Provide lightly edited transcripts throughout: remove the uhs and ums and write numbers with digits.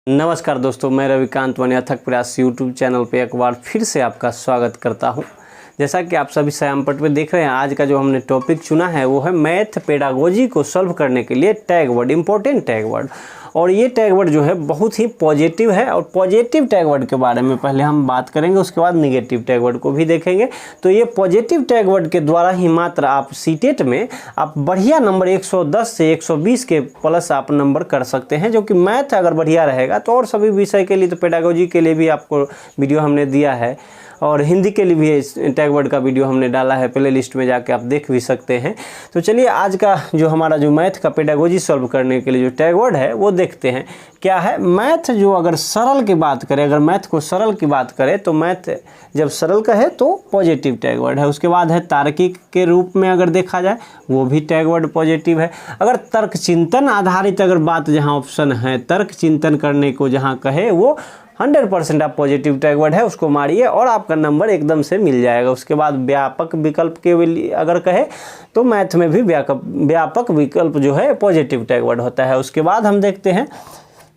नमस्कार दोस्तों, मैं रविकांत वन अथक प्रयास यूट्यूब चैनल पे एक बार फिर से आपका स्वागत करता हूं। जैसा कि आप सभी श्यामपट पे देख रहे हैं, आज का जो हमने टॉपिक चुना है वो है मैथ पेडागोजी को सॉल्व करने के लिए tag word, important tag word. और ये टैग वर्ड जो है बहुत ही पॉजिटिव है। और पॉजिटिव टैग वर्ड के बारे में पहले हम बात करेंगे, उसके बाद निगेटिव टैग वर्ड को भी देखेंगे। तो ये पॉजिटिव टैग वर्ड के द्वारा ही मात्र आप सीटेट में आप बढ़िया नंबर 110 से 120 के प्लस आप नंबर कर सकते हैं, जो कि मैथ अगर बढ़िया रहेगा तो और सभी विषय के लिए, तो पेडागोजी के लिए भी आपको वीडियो हमने दिया है और हिंदी के लिए भी टैग वर्ड का वीडियो हमने डाला है, प्ले लिस्ट में जाके आप देख भी सकते हैं। तो चलिए आज का जो हमारा जो मैथ का पेडागोजी सॉल्व करने के लिए जो टैग वर्ड है वो देखते हैं क्या है। मैथ जो अगर सरल की बात करें, अगर मैथ को सरल की बात करें तो मैथ जब सरल का है तो पॉजिटिव टैग वर्ड है। उसके बाद है तार्किक के रूप में अगर देखा जाए वो भी टैग वर्ड पॉजिटिव है। अगर तर्क चिंतन आधारित अगर बात जहाँ ऑप्शन है, तर्क चिंतन करने को जहाँ कहे वो 100% आप पॉजिटिव टैग वर्ड है उसको मारिए और आपका नंबर एकदम से मिल जाएगा। उसके बाद व्यापक विकल्प के लिए अगर कहे तो मैथ में भी व्यापक विकल्प जो है पॉजिटिव टैग वर्ड होता है। उसके बाद हम देखते हैं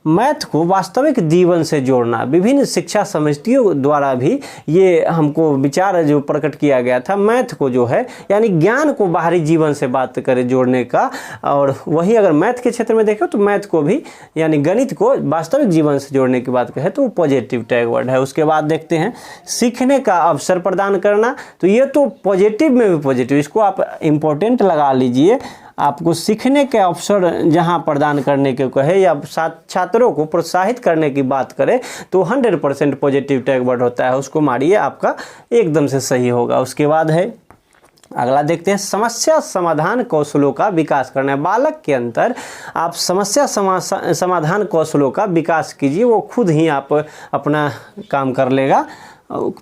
मैथ को वास्तविक जीवन से जोड़ना। विभिन्न शिक्षा समितियों द्वारा भी ये हमको विचार जो प्रकट किया गया था, मैथ को जो है यानी ज्ञान को बाहरी जीवन से बात करें जोड़ने का। और वही अगर मैथ के क्षेत्र में देखें तो मैथ को भी यानी गणित को वास्तविक जीवन से जोड़ने की बात कहें तो वो पॉजिटिव टैग वर्ड है। उसके बाद देखते हैं सीखने का अवसर प्रदान करना। तो ये तो पॉजिटिव में भी पॉजिटिव, इसको आप इम्पोर्टेंट लगा लीजिए। आपको सीखने के अवसर जहां प्रदान करने के कहे या छात्रों को प्रोत्साहित करने की बात करें तो 100% पॉजिटिव टैग वर्ड होता है, उसको मारिए, आपका एकदम से सही होगा। उसके बाद है अगला देखते हैं समस्या समाधान कौशलों का विकास करना है। बालक के अंदर आप समस्या समाधान कौशलों का विकास कीजिए, वो खुद ही आप अपना काम कर लेगा।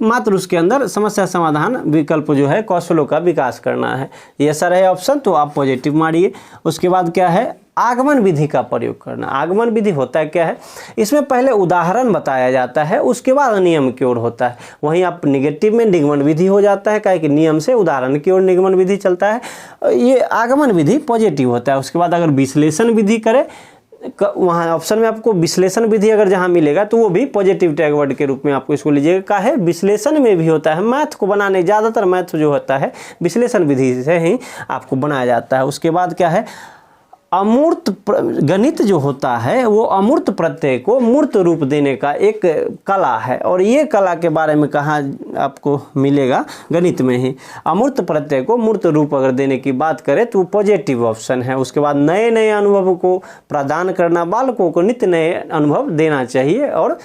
मात्र उसके अंदर समस्या समाधान विकल्प जो है कौशलों का विकास करना है। ये सारा है ऑप्शन, तो आप पॉजिटिव मारिए। उसके बाद क्या है आगमन विधि का प्रयोग करना। आगमन विधि होता है क्या है, इसमें पहले उदाहरण बताया जाता है, उसके बाद नियम की ओर होता है। वहीं आप निगेटिव में निगमन विधि हो जाता है, काहे कि नियम से उदाहरण की ओर निगमन विधि चलता है। ये आगमन विधि पॉजिटिव होता है। उसके बाद अगर विश्लेषण विधि करें, वहाँ ऑप्शन में आपको विश्लेषण विधि अगर जहाँ मिलेगा तो वो भी पॉजिटिव टैग वर्ड के रूप में आपको इसको लीजिएगा। का है विश्लेषण में भी होता है, मैथ को बनाने ज़्यादातर मैथ जो होता है विश्लेषण विधि से ही आपको बनाया जाता है। उसके बाद क्या है अमूर्त गणित जो होता है वो अमूर्त प्रत्यय को मूर्त रूप देने का एक कला है, और ये कला के बारे में कहाँ आपको मिलेगा, गणित में ही। अमूर्त प्रत्यय को मूर्त रूप अगर देने की बात करें तो पॉजिटिव ऑप्शन है। उसके बाद नए नए अनुभव को प्रदान करना, बालकों को नित्य नए अनुभव देना चाहिए। और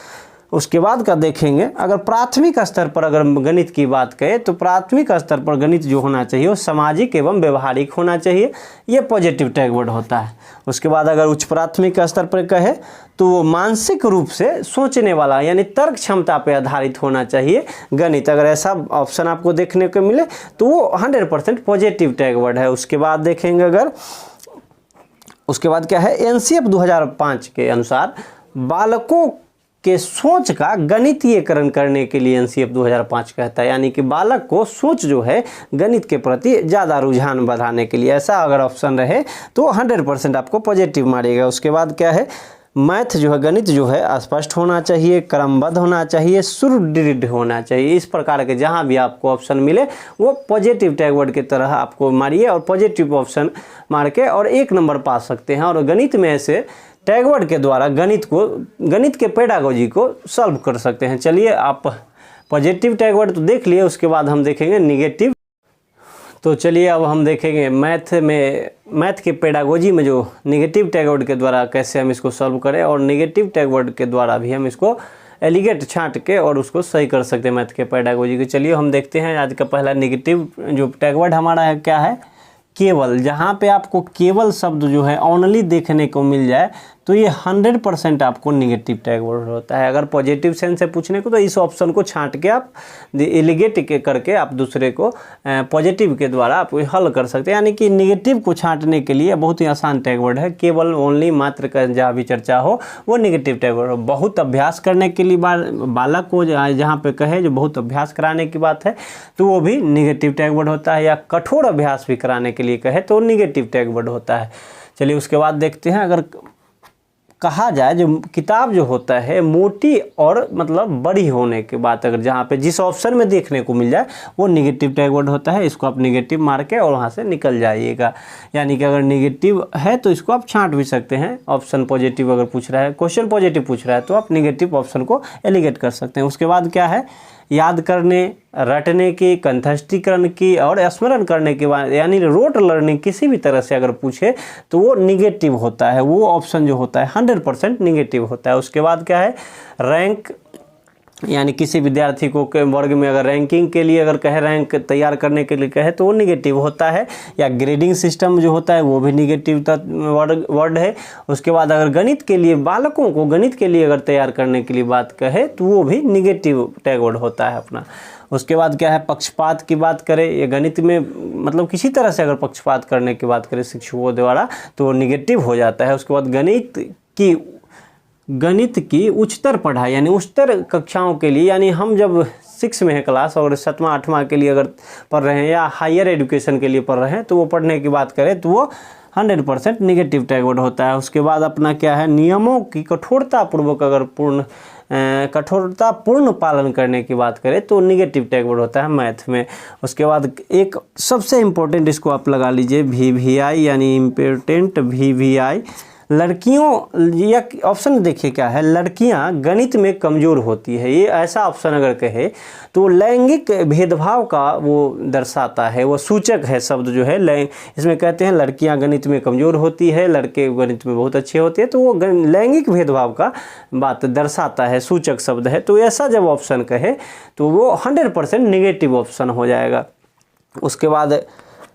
उसके बाद का देखेंगे अगर प्राथमिक स्तर पर अगर गणित की बात करें तो प्राथमिक स्तर पर गणित जो होना चाहिए वो सामाजिक एवं व्यवहारिक होना चाहिए, ये पॉजिटिव टैग वर्ड होता है। उसके बाद अगर उच्च प्राथमिक स्तर पर कहे तो वो मानसिक रूप से सोचने वाला यानी तर्क क्षमता पर आधारित होना चाहिए गणित। अगर ऐसा ऑप्शन आपको देखने को मिले तो वो 100% पॉजिटिव टैग वर्ड है। उसके बाद देखेंगे अगर उसके बाद क्या है एनसीएफ 2005 के अनुसार बालकों के सोच का गणितीयकरण करने के लिए एनसीएफ 2005 कहता है, यानी कि बालक को सोच जो है गणित के प्रति ज़्यादा रुझान बढ़ाने के लिए। ऐसा अगर ऑप्शन रहे तो 100% आपको पॉजिटिव मारेगा। उसके बाद क्या है मैथ जो है गणित जो है स्पष्ट होना चाहिए, क्रमबद्ध होना चाहिए, सुदृढ़ होना चाहिए। इस प्रकार के जहाँ भी आपको ऑप्शन मिले वो पॉजिटिव टैग वर्ड की तरह आपको मारिए और पॉजिटिव ऑप्शन मार के और 1 नंबर पा सकते हैं। और गणित में ऐसे टैग वर्ड के द्वारा गणित के पेडागोजी को सॉल्व कर सकते हैं। चलिए आप पॉजिटिव टैग वर्ड तो देख लिए, उसके बाद हम देखेंगे निगेटिव। तो चलिए अब हम देखेंगे मैथ के पेडागोजी में जो निगेटिव टैग वर्ड के द्वारा कैसे हम इसको सॉल्व करें, और निगेटिव टैग वर्ड के द्वारा भी हम इसको एलिगेट छांट के और उसको सही कर सकते हैं मैथ के पेडागोजी को। चलिए हम देखते हैं आज का पहला निगेटिव जो टैग वर्ड हमारा है क्या है केवल। जहाँ पे आपको केवल शब्द जो है ओनली देखने को मिल जाए तो ये 100% आपको निगेटिव टैग वर्ड होता है। अगर पॉजिटिव सेंस से पूछने को तो इस ऑप्शन को छांट के आप एलिगेट करके आप दूसरे को पॉजिटिव के द्वारा आप हल कर सकते हैं। यानी कि निगेटिव को छांटने के लिए बहुत ही आसान टैग वर्ड है, केवल ओनली मात्र का जहाँ भी चर्चा हो वो निगेटिव टैग वर्ड हो। बहुत अभ्यास करने के लिए बालक को जहाँ पे कहे जो बहुत अभ्यास कराने की बात है तो वो भी निगेटिव टैग वर्ड होता है, या कठोर अभ्यास भी कराने के लिए कहे तो निगेटिव टैग वर्ड होता है। चलिए उसके बाद देखते हैं अगर कहा जाए, जो किताब जो होता है मोटी और मतलब बड़ी होने के बाद अगर जहाँ पे जिस ऑप्शन में देखने को मिल जाए वो निगेटिव टैग वर्ड होता है। इसको आप निगेटिव मार के और वहाँ से निकल जाइएगा। यानी कि अगर निगेटिव है तो इसको आप छांट भी सकते हैं। ऑप्शन पॉजिटिव अगर पूछ रहा है, क्वेश्चन पॉजिटिव पूछ रहा है तो आप निगेटिव ऑप्शन को एलिगेट कर सकते हैं। उसके बाद क्या है, याद करने, रटने की, कंठस्थीकरण की और स्मरण करने के बाद यानी रोट लर्निंग किसी भी तरह से अगर पूछे तो वो निगेटिव होता है। वो ऑप्शन जो होता है 100% निगेटिव होता है। उसके बाद क्या है, रैंक, यानी किसी विद्यार्थी को के वर्ग में अगर रैंकिंग के लिए अगर कहे, रैंक तैयार करने के लिए कहे तो वो निगेटिव होता है। या ग्रेडिंग सिस्टम जो होता है वो भी निगेटिव वर्ड है। उसके बाद अगर गणित के लिए, बालकों को गणित के लिए अगर तैयार करने के लिए बात कहे तो वो भी निगेटिव टैग वर्ड होता है अपना। उसके बाद क्या है, पक्षपात की बात करें, ये गणित में मतलब किसी तरह से अगर पक्षपात करने की बात करें शिक्षकों द्वारा तो निगेटिव हो जाता है। उसके बाद गणित की उच्चतर पढ़ाई यानी उच्चतर कक्षाओं के लिए, यानी हम जब 6 में है क्लास और 7वां 8वां के लिए अगर पढ़ रहे हैं या हायर एजुकेशन के लिए पढ़ रहे हैं तो वो पढ़ने की बात करें तो वो 100% निगेटिव टैग वर्ड होता है। उसके बाद अपना क्या है, नियमों की कठोरतापूर्वक अगर कठोरतापूर्ण पालन करने की बात करें तो निगेटिव टैग वर्ड होता है मैथ में। उसके बाद एक सबसे इम्पोर्टेंट, इसको आप लगा लीजिए, VVI यानी इम्पोर्टेंट VVI। लड़कियों, या ऑप्शन देखिए क्या है, लड़कियां गणित में कमज़ोर होती है। ये ऐसा ऑप्शन अगर कहे तो लैंगिक भेदभाव का वो दर्शाता है, वो सूचक है शब्द जो है। इसमें कहते हैं लड़कियां गणित में कमज़ोर होती है, लड़के गणित में बहुत अच्छे होते हैं, तो वो लैंगिक भेदभाव का बात दर्शाता है, सूचक शब्द है। तो ऐसा जब ऑप्शन कहे तो वो 100% निगेटिव ऑप्शन हो जाएगा। उसके बाद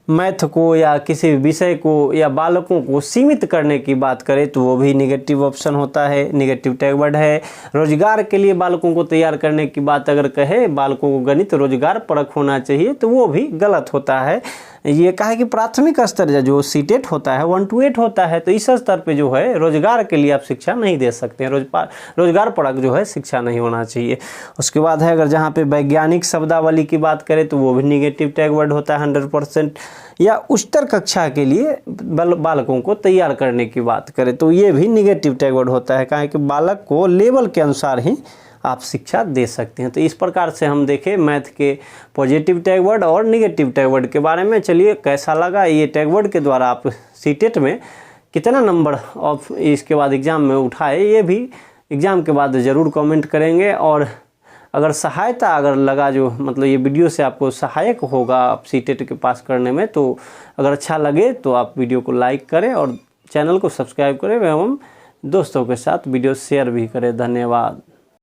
मैथ को या किसी विषय को या बालकों को सीमित करने की बात करें तो वो भी निगेटिव ऑप्शन होता है, निगेटिव टैग वर्ड है। रोजगार के लिए बालकों को तैयार करने की बात अगर कहे, बालकों को गणित रोजगार परक होना चाहिए तो वो भी गलत होता है। ये कहा कि प्राथमिक स्तर जो सीटेट होता है 1 to 8 होता है, तो इस स्तर पे जो है रोजगार के लिए आप शिक्षा नहीं दे सकते हैं, रोजगार परक जो है शिक्षा नहीं होना चाहिए। उसके बाद है अगर जहाँ पे वैज्ञानिक शब्दावली की बात करें तो वो भी निगेटिव टैग वर्ड होता है 100%। या उच्चतर कक्षा के लिए बालकों को तैयार करने की बात करें तो ये भी निगेटिव टैग वर्ड होता है, कहा कि बालक को लेवल के अनुसार ही आप शिक्षा दे सकते हैं। तो इस प्रकार से हम देखें मैथ के पॉजिटिव टैग वर्ड और निगेटिव टैग वर्ड के बारे में। चलिए कैसा लगा ये टैग वर्ड के द्वारा आप सीटेट में कितना नंबर ऑफ इसके बाद एग्ज़ाम में उठाए, ये भी एग्ज़ाम के बाद ज़रूर कमेंट करेंगे। और अगर सहायता अगर लगा, जो मतलब ये वीडियो से आपको सहायक होगा आप सीटेट के पास करने में, तो अगर अच्छा लगे तो आप वीडियो को लाइक करें और चैनल को सब्सक्राइब करें एवं दोस्तों के साथ वीडियो शेयर भी करें। धन्यवाद।